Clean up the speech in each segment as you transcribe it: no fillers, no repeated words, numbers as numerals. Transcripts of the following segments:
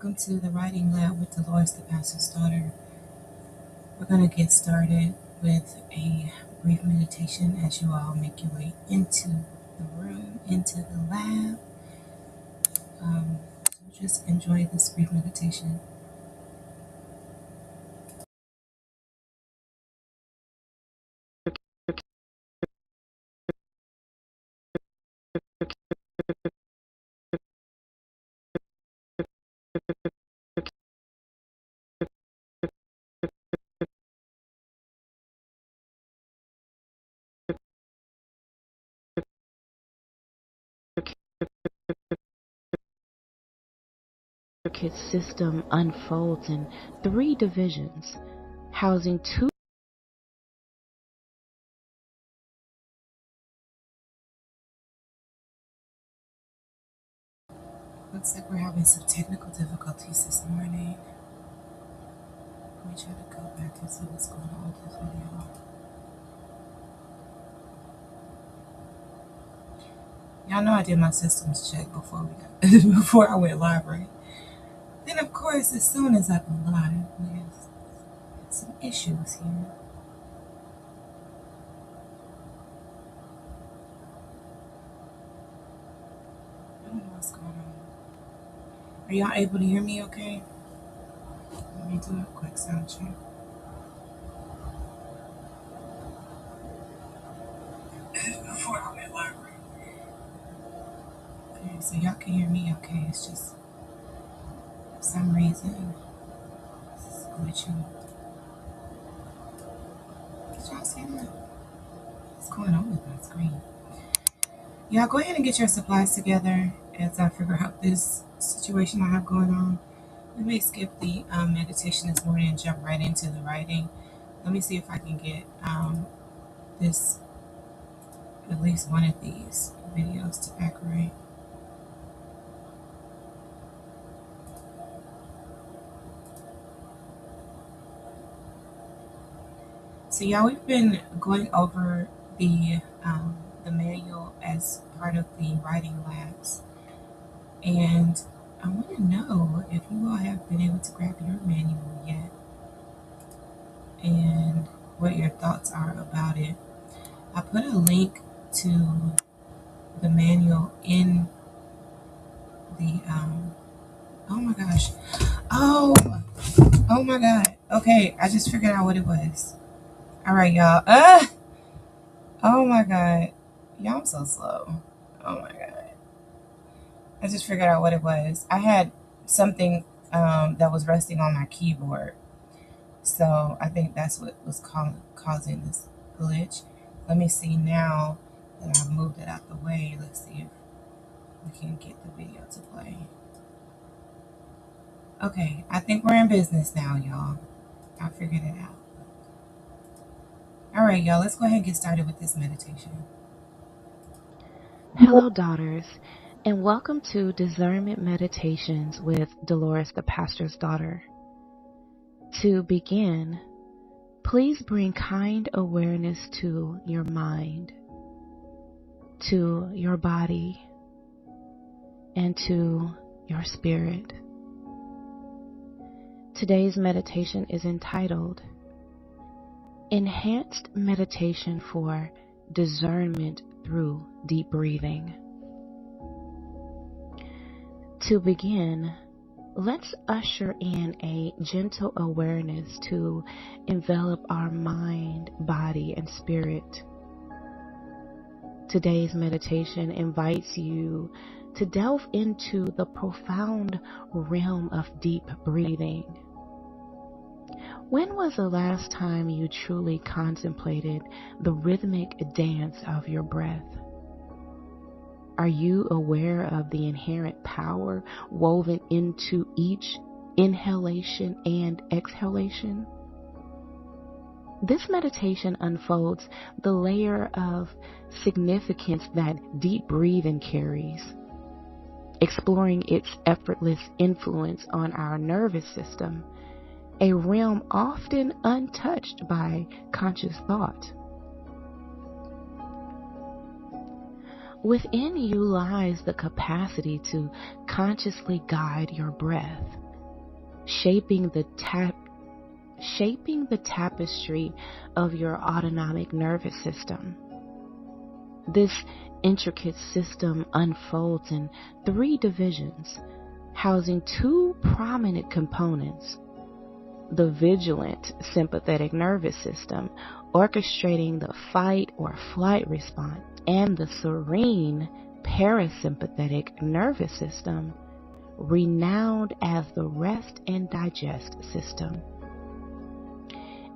welcome to the Writing Lab with Delores, the pastor's daughter. We're going to get started with a brief meditation as you all make your way into the room, into the lab. So just enjoy this brief meditation. Circuit system unfolds in 3 divisions, housing 2 Looks like we're having some technical difficulties this morning. Let me try to go back and see what's going on with this video. Y'all know I did my systems check before I went live, right? Then of course, as soon as I go live, we have some issues here. I don't know what's going on. Are y'all able to hear me okay? Let me do a quick sound check. Before I went live, right? Okay, so y'all can hear me okay. It's just for some reason it's glitching. Did y'all see that? What's going on with my screen? Y'all go ahead and get your supplies together as I figure out this situation I have going on. We may skip the meditation this morning and jump right into the writing. Let me see if I can get at least one of these videos to act right. So y'all, we've been going over the manual as part of the writing labs, and I want to know if you all have been able to grab your manual yet, and what your thoughts are about it. I put a link to the manual in the oh my gosh, oh my god, okay, I just figured out what it was. All right, y'all. Oh my god, y'all, I'm so slow. Oh my god, I just figured out what it was. I had something that was resting on my keyboard, so I think that's what was causing this glitch. Let me see now that I've moved it out the way. Let's see if we can get the video to play. Okay, I think we're in business now, y'all. I figured it out. All right, y'all, let's go ahead and get started with this meditation. Hello, daughters, and welcome to Discernment Meditations with Delores, the pastor's daughter. To begin, please bring kind awareness to your mind, to your body, and to your spirit. Today's meditation is entitled Enhanced Meditation for Discernment through Deep Breathing. To begin, let's usher in a gentle awareness to envelop our mind, body, and spirit. Today's meditation invites you to delve into the profound realm of deep breathing. When was the last time you truly contemplated the rhythmic dance of your breath? Are you aware of the inherent power woven into each inhalation and exhalation? This meditation unfolds the layer of significance that deep breathing carries, exploring its effortless influence on our nervous system, a realm often untouched by conscious thought. Within you lies the capacity to consciously guide your breath, shaping the tapestry of your autonomic nervous system. This intricate system unfolds in 3 divisions, housing 2 prominent components: the vigilant sympathetic nervous system, orchestrating the fight or flight response, and the serene parasympathetic nervous system, renowned as the rest and digest system.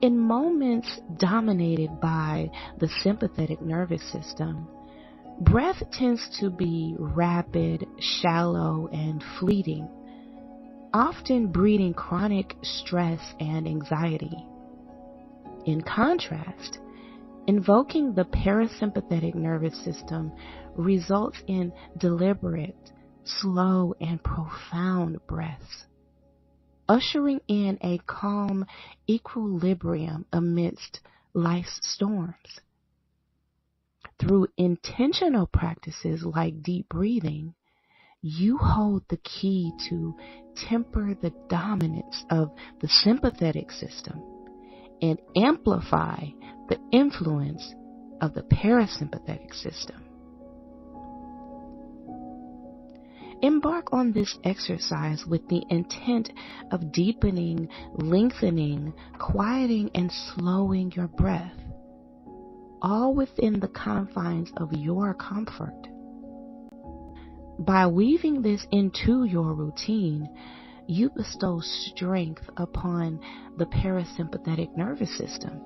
In moments dominated by the sympathetic nervous system, breath tends to be rapid, shallow, and fleeting, often breeding chronic stress and anxiety. In contrast, invoking the parasympathetic nervous system results in deliberate, slow, and profound breaths, ushering in a calm equilibrium amidst life's storms. Through intentional practices like deep breathing, you hold the key to temper the dominance of the sympathetic system and amplify the influence of the parasympathetic system. Embark on this exercise with the intent of deepening, lengthening, quieting, and slowing your breath, all within the confines of your comfort. By weaving this into your routine, you bestow strength upon the parasympathetic nervous system,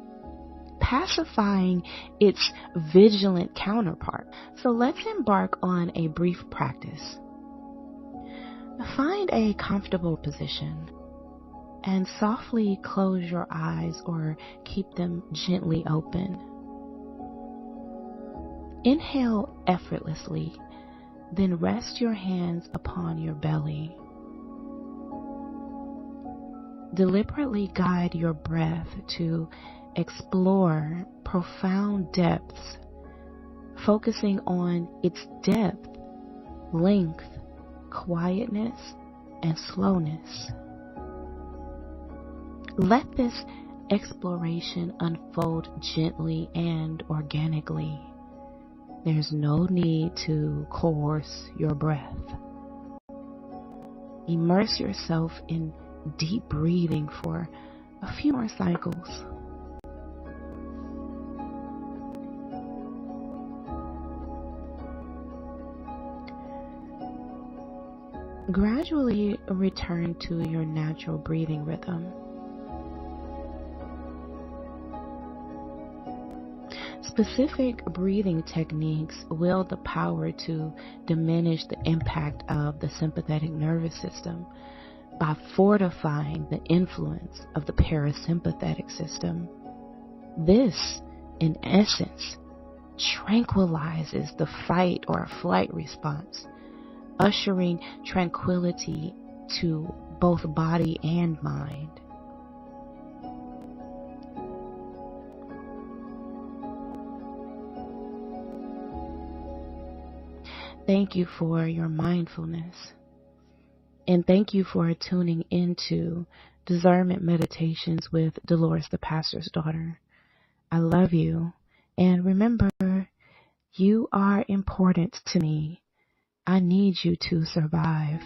pacifying its vigilant counterpart. So let's embark on a brief practice. Find a comfortable position and softly close your eyes or keep them gently open. Inhale effortlessly, then rest your hands upon your belly. Deliberately guide your breath to explore profound depths, focusing on its depth, length, quietness, and slowness. Let this exploration unfold gently and organically. There's no need to coerce your breath. Immerse yourself in deep breathing for a few more cycles. Gradually return to your natural breathing rhythm. Specific breathing techniques wield the power to diminish the impact of the sympathetic nervous system by fortifying the influence of the parasympathetic system. This, in essence, tranquilizes the fight or flight response, ushering tranquility to both body and mind. Thank you for your mindfulness. And thank you for tuning into Discernment Meditations with Delores, the pastor's daughter. I love you. And remember, you are important to me. I need you to survive.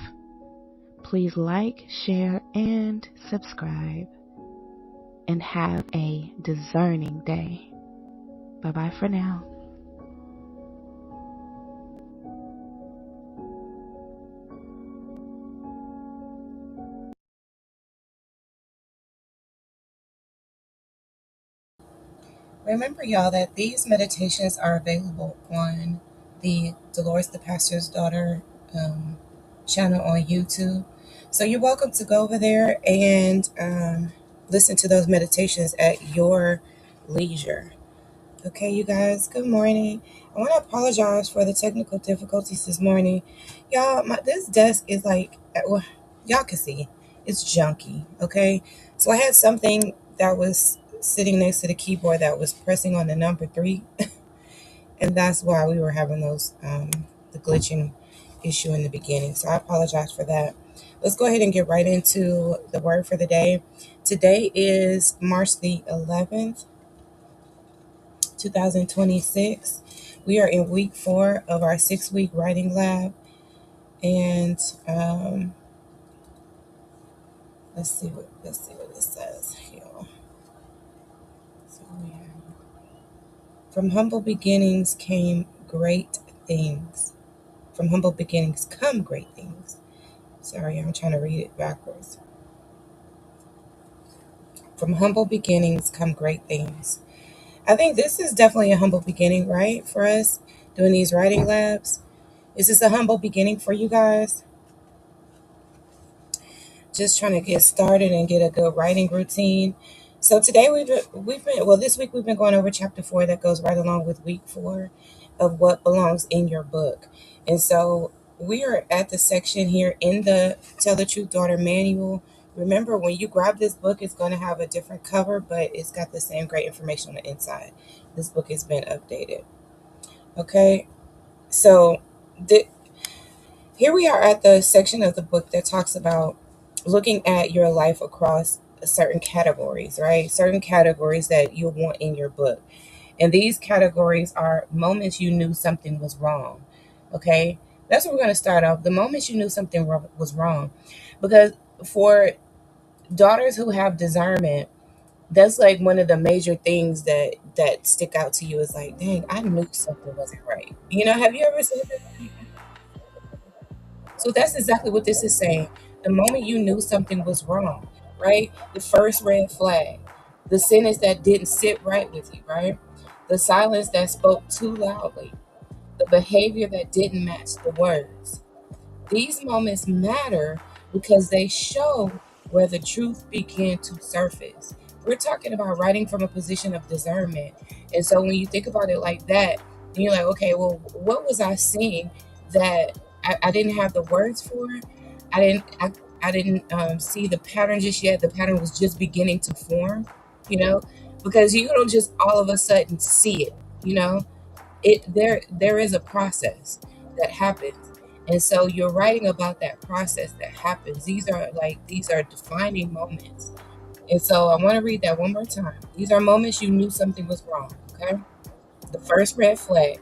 Please like, share, and subscribe. And have a discerning day. Bye-bye for now. Remember, y'all, that these meditations are available on the Delores the Pastor's Daughter channel on YouTube. So you're welcome to go over there and listen to those meditations at your leisure. Okay, you guys, good morning. I want to apologize for the technical difficulties this morning. Y'all, this desk is like, well, y'all can see, it's junky, okay? So I had something that was sitting next to the keyboard that was pressing on the number 3, and that's why we were having those, the glitching issue in the beginning. So I apologize for that. let's go ahead and get right into the word for the day. Today is March the 11th, 2026. We are in week 4 of our 6-week writing lab. And let's see what it says here. So we have, from humble beginnings came great things. From humble beginnings come great things. Sorry, I'm trying to read it backwards. From humble beginnings come great things. I think this is definitely a humble beginning, right? For us doing these writing labs. Is this a humble beginning for you guys? Just trying to get started and get a good writing routine. So today this week we've been going over chapter 4 that goes right along with week 4 of what belongs in your book. And so we are at the section here in the Tell the Truth Daughter manual. Remember, when you grab this book, it's going to have a different cover, but it's got the same great information on the inside. This book has been updated. Okay, so here we are at the section of the book that talks about looking at your life across certain categories, right? Certain categories that you want in your book. And these categories are moments you knew something was wrong. Okay? That's what we're going to start off. The moments you knew something was wrong. Because for daughters who have discernment, that's like one of the major things that stick out to you is like, dang, I knew something wasn't right. Have you ever said that? So that's exactly what this is saying. The moment you knew something was wrong, right? The first red flag, the sentence that didn't sit right with you, right? The silence that spoke too loudly, the behavior that didn't match the words. These moments matter because they show where the truth began to surface. We're talking about writing from a position of discernment. And so when you think about it like that, and you're like, okay, well, what was I seeing that I didn't have the words for? I didn't see the pattern just yet. The pattern was just beginning to form, you know, because you don't just all of a sudden see it, you know. There is a process that happens, and so you're writing about that process that happens. These are defining moments, and so I want to read that one more time. These are moments you knew something was wrong. Okay, the first red flag,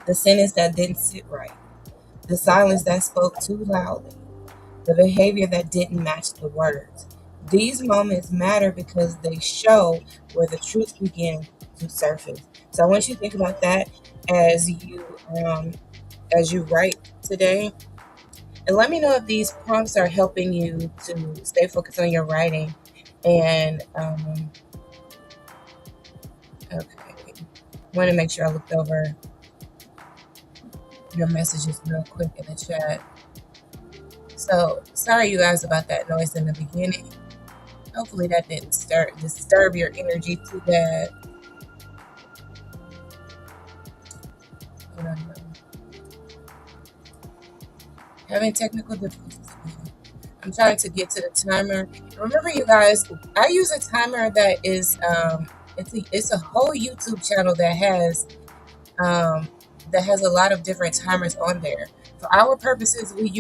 the sentence that didn't sit right, the silence that spoke too loudly, the behavior that didn't match the words. These moments matter because they show where the truth began to surface. So I want you to think about that as you write today, and let me know if these prompts are helping you to stay focused on your writing. And okay, want to make sure I looked over your messages real quick in the chat. So sorry you guys about that noise in the beginning. Hopefully that didn't disturb your energy too bad. Having technical difficulties. I'm trying to get to the timer. Remember, you guys, I use a timer that is it's a whole YouTube channel that has a lot of different timers on there. For our purposes, we use